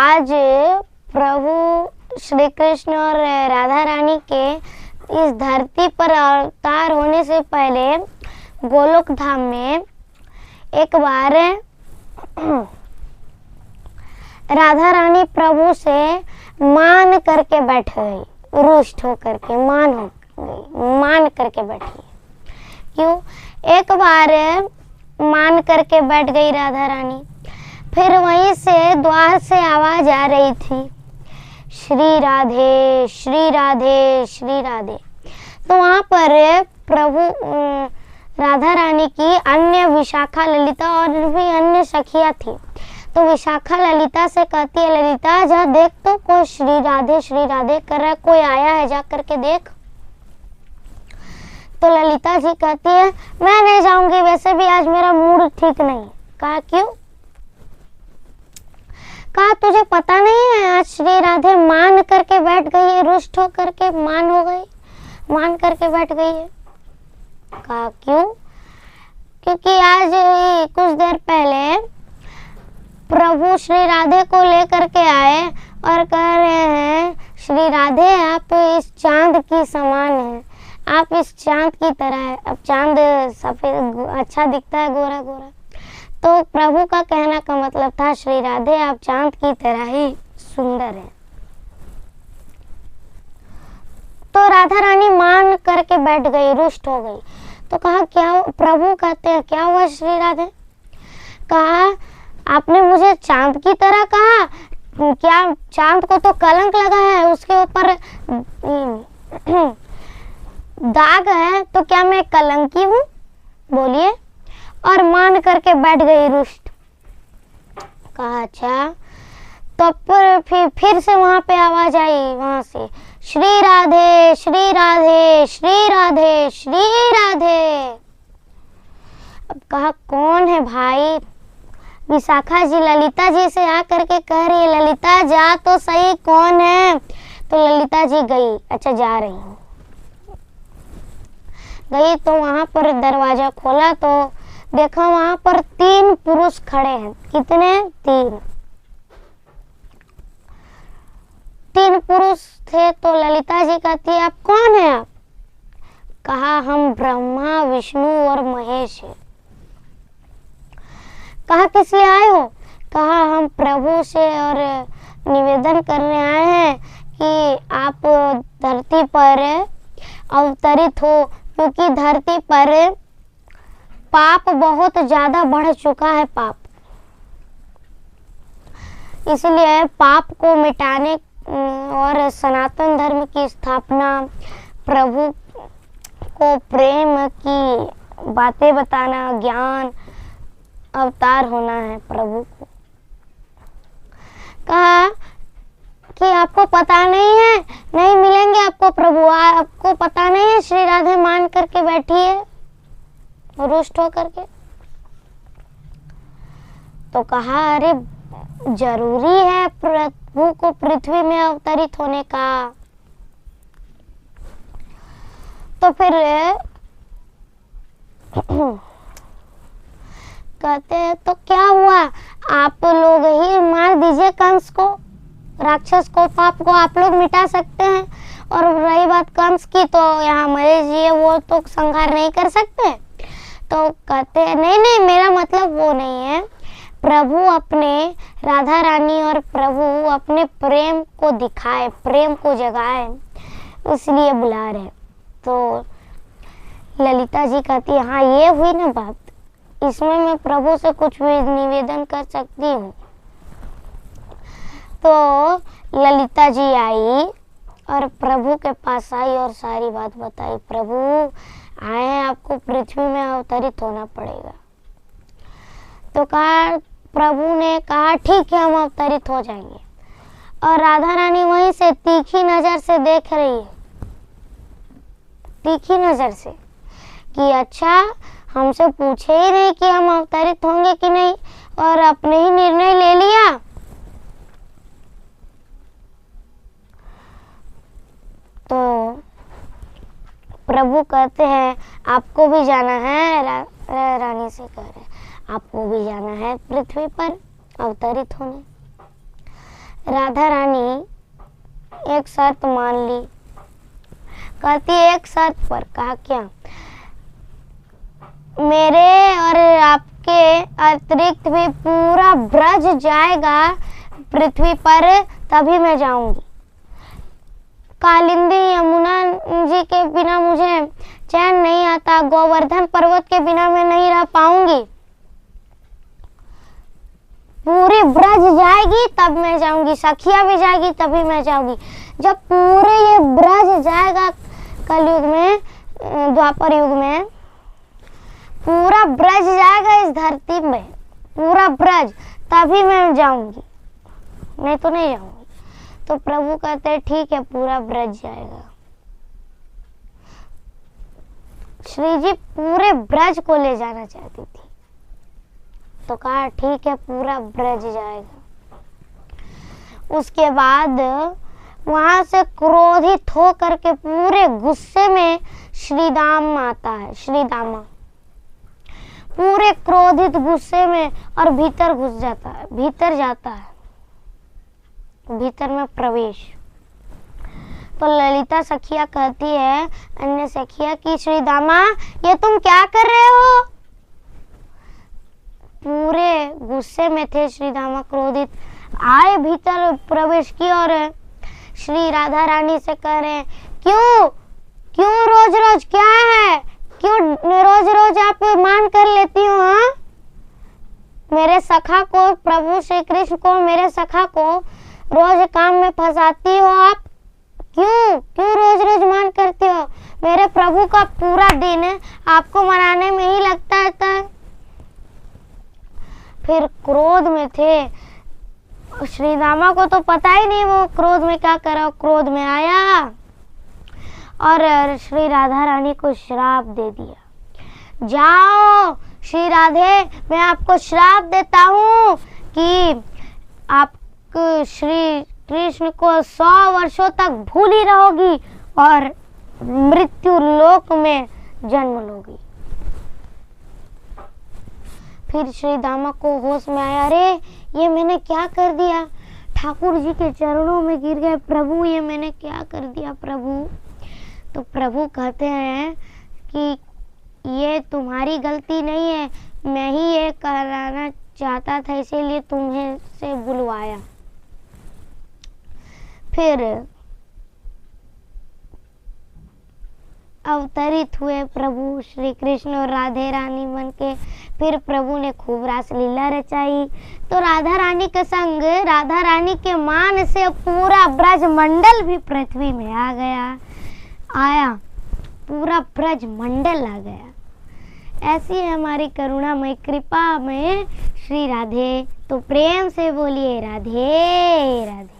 आज प्रभु श्री कृष्ण और राधा रानी के इस धरती पर अवतार होने से पहले गोलोक धाम में एक बार राधा रानी प्रभु से मान करके बैठ गई, रुष्ट होकर के मान करके बैठी। क्यों? एक बार मान करके बैठ गई राधा रानी, फिर वहीं से द्वार से आवाज आ रही थी, श्री राधे श्री राधे श्री राधे। तो वहां पर प्रभु राधा रानी की अन्य विशाखा ललिता और भी अन्य सखियां थी। तो विशाखा ललिता से कहती है, ललिता जा देख तो कोई श्री राधे कर रहा है, कोई आया है, जा करके देख। तो ललिता जी कहती है मैं नहीं जाऊंगी, वैसे भी आज मेरा मूड ठीक नहीं। कहा क्यों? कहा तुझे पता नहीं है आज श्री राधे मान करके बैठ गई है, रुष्ट होकर के मान करके बैठ गई है। कहा क्यों? क्योंकि आज कुछ देर पहले प्रभु श्री राधे को लेकर के आए और कह रहे हैं, श्री राधे आप इस चांद की समान है, आप इस चांद की तरह है। अब चांद सफेद अच्छा दिखता है, गोरा गोरा। तो प्रभु का कहना का मतलब था, श्री राधे आप चांद की तरह ही सुंदर है। तो राधा रानी मान करके बैठ गई, रुष्ट हो गई। तो कहा क्या? प्रभु कहते हैं क्या हुआ श्री राधे? कहा आपने मुझे चांद की तरह कहा, क्या चांद को तो कलंक लगा है, उसके ऊपर दाग है, तो क्या मैं कलंकी हूँ? बोलिए। और मान करके बैठ गई रुष्ट। कहा अच्छा। तो फिर से वहां पे आवाज आई, वहां से श्री राधे श्री राधे श्री राधे श्री राधे। अब कहा कौन है भाई? विशाखा जी ललिता जी से आकर के कह रही है, ललिता जा तो सही, कौन है? तो ललिता जी गई, अच्छा जा रही हूँ। गई तो वहां पर दरवाजा खोला तो देखा वहां पर 3 पुरुष खड़े हैं। कितने? 3 पुरुष थे। तो ललिता जी कहती है आप कौन है आप? कहा हम ब्रह्मा विष्णु और महेश है। कहा किस लिए आए हो? कहा हम प्रभु से और निवेदन करने आए हैं कि आप धरती पर अवतरित हो, क्योंकि धरती पर पाप बहुत ज्यादा बढ़ चुका है पाप, इसलिए पाप को मिटाने और सनातन धर्म की स्थापना, प्रभु को प्रेम की बातें बताना, ज्ञान अवतार होना है प्रभु को। कहा कि आपको पता नहीं है, नहीं मिलेंगे आपको प्रभु, आपको पता नहीं है श्री राधे मान करके बैठी है रुष्ट होकर के। तो कहा अरे जरूरी है प्रभु को पृथ्वी में अवतरित होने का। तो फिर कहते हैं तो क्या हुआ, आप लोग ही मार दीजिए कंस को, राक्षस को, पाप को आप लोग मिटा सकते हैं। और रही बात कंस की, तो यहाँ महेश जी है, वो तो संहार नहीं कर सकते। तो कहते हैं नहीं नहीं मेरा मतलब वो नहीं है, प्रभु अपने राधा रानी और प्रभु अपने प्रेम को दिखाए, प्रेम को जगाए, इसलिए बुला रहे। तो ललिता जी कहती है हाँ ये हुई ना बात, इसमें मैं प्रभु से कुछ भी निवेदन कर सकती हूँ। तो ललिता जी आई और प्रभु के पास आई और सारी बात बताई, प्रभु आए हैं, आपको पृथ्वी में अवतरित होना पड़ेगा। तो कहा, प्रभु ने कहा ठीक है हम अवतरित हो जाएंगे। और राधा रानी वहीं से तीखी नजर से देख रही है, तीखी नजर से, कि अच्छा हमसे पूछे ही नहीं कि हम अवतरित होंगे कि नहीं, और अपने ही निर्णय ले लिया। तो प्रभु कहते हैं आपको भी जाना है, रानी से कह रहे आपको भी जाना है पृथ्वी पर अवतरित होने। राधा रानी एक शर्त मान ली। कहती एक शर्त पर। कहा क्या? मेरे और आपके अतिरिक्त भी पूरा ब्रज जाएगा पृथ्वी पर, तभी मैं जाऊंगी। कालिंदी यमुना जी के बिना मुझे चैन नहीं आता, गोवर्धन पर्वत के बिना मैं नहीं रह पाऊंगी। पूरी ब्रज जाएगी तब मैं जाऊंगी, सखिया भी जाएगी तभी मैं जाऊंगी। जब पूरे ये ब्रज जाएगा कलयुग में, द्वापर युग में पूरा ब्रज जाएगा इस धरती में, पूरा ब्रज, तभी मैं जाऊंगी, नहीं तो नहीं जाऊंगी। तो प्रभु कहते हैं ठीक है, पूरा ब्रज जाएगा। श्री जी पूरे ब्रज को ले जाना चाहती थी, तो कहा ठीक है, पूरा ब्रज जाएगा। उसके बाद वहां से क्रोधित हो करके पूरे गुस्से में श्रीदाम आता है। श्रीदामा पूरे क्रोधित गुस्से में और भीतर घुस जाता है, भीतर जाता है, भीतर में प्रवेश। तो ललिता सखिया कहती है अन्य सखिया कि श्रीदामा ये तुम क्या कर रहे हो? पूरे गुस्से में थे श्रीदामा, क्रोधित आए, भीतर प्रवेश की और श्री राधा रानी से कह रहे हैं क्यों क्यों रोज रोज क्या है, क्यों रोज रोज आप मान कर लेती हो? हाँ, मेरे सखा को, प्रभु श्री कृष्ण को, मेरे सखा को रोज काम में फंसाती हो आप। क्यों क्यों रोज रोज मान करती हो? मेरे प्रभु का पूरा दिन आपको मनाने में ही लगता है। फिर क्रोध में थे, श्रीदामा को तो पता ही नहीं वो क्रोध में क्या करा। क्रोध में आया और श्री राधा रानी को श्राप दे दिया। जाओ श्री राधे, मैं आपको श्राप देता हूँ कि आप श्री कृष्ण को 100 वर्षों तक भूली रहोगी और मृत्यु लोक में जन्म लोगी। फिर श्री दामा को होश में आया, अरे ये मैंने क्या कर दिया? ठाकुर जी के चरणों में गिर गए, प्रभु ये मैंने क्या कर दिया प्रभु? तो प्रभु कहते हैं कि ये तुम्हारी गलती नहीं है, मैं ही ये कराना चाहता था, इसीलिए तुम्हें से बुलवाया। फिर अवतरित हुए प्रभु श्री कृष्ण और राधे रानी बनके। फिर प्रभु ने खूब रास लीला रचाई। तो राधा रानी के संग, राधा रानी के मान से पूरा ब्रज मंडल भी पृथ्वी में आ गया, आया, पूरा ब्रज मंडल आ गया। ऐसी है हमारी करुणामय कृपा में श्री राधे। तो प्रेम से बोलिए राधे राधे।